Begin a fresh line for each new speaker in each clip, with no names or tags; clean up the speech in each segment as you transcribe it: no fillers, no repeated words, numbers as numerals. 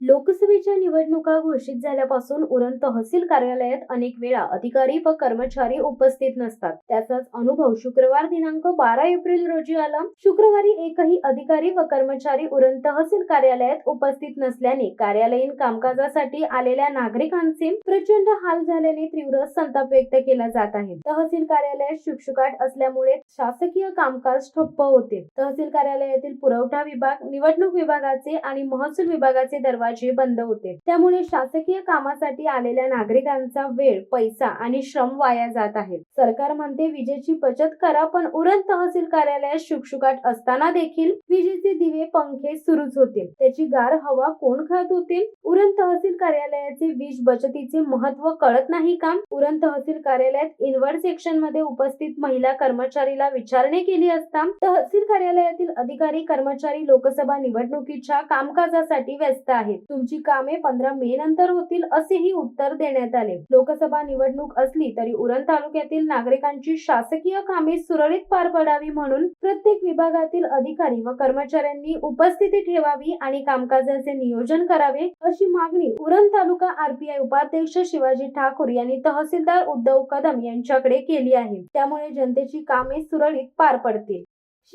लोकसभेच्या निवडणुका घोषित झाल्यापासून उरण तहसील कार्यालयात अनेक वेळा अधिकारी व कर्मचारी उपस्थित नसतात। त्याचाच अनुभव शुक्रवार दिनांक 12 एप्रिल रोजी आला। शुक्रवारी एकही अधिकारी व कर्मचारी उरण तहसील कार्यालयात उपस्थित नसल्याने कार्यालयीन कामकाजासाठी आलेल्या नागरिकांचे प्रचंड हाल झाल्याने तीव्र संताप व्यक्त केला जात आहे। तहसील कार्यालयात शुकशुकाट असल्यामुळे शासकीय कामकाज ठप्प होते। तहसील कार्यालयातील पुरवठा विभाग, निवडणूक विभागाचे आणि महसूल विभागाचे दरवाजे बंद होते। त्यामुळे शासकीय कामासाठी आलेल्या नागरिकांचा वेळ, पैसा आणि श्रम वाया जात आहे। सरकार म्हणते विजेची बचत करा, पण उरण तहसील कार्यालयात शुकशुकाट असताना देखील विजेचे दिवे, पंखे सुरूच होते। त्याची गार हवा कोण खात होते? उरण तहसील कार्यालयाचे वीज बचतीचे महत्त्व कळत नाही का? उरण तहसील कार्यालयात इन्व्हर्ट सेक्शन मध्ये उपस्थित महिला कर्मचारीला विचारणे केली असता तहसील कार्यालयातील अधिकारी कर्मचारी लोकसभा निवडणुकीच्या कामकाजासाठी व्यस्त आहेत। तुमची कामे 15 मे नंतर होतील असेही उत्तर देण्यात आले। लोकसभा निवडणूक असली तरी उरण तालुक्यातील नागरिकांची शासकीय कामे सुरळीत पार पडावी म्हणून प्रत्येक विभागातील अधिकारी व कर्मचाऱ्यांनी उपस्थिती ठेवावी आणि कामकाजाचे नियोजन करावे अशी मागणी उरण तालुका आरपीआय उपाध्यक्ष शिवाजी ठाकूर यांनी तहसीलदार उद्धव कदम यांच्याकडे केली आहे। त्यामुळे जनतेची कामे सुरळीत पार पडतील।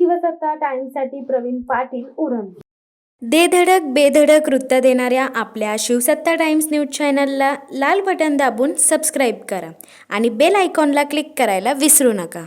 शिवसत्ता टाइम्ससाठी प्रवीण पाटील, उरण।
दे धडक बेधडक वृत्त देणाऱ्या आपल्या शिवसत्ता टाइम्स न्यूज चॅनलला लाल बटन दाबून सबस्क्राईब करा आणि बेल आयकॉनला क्लिक करायला विसरू नका।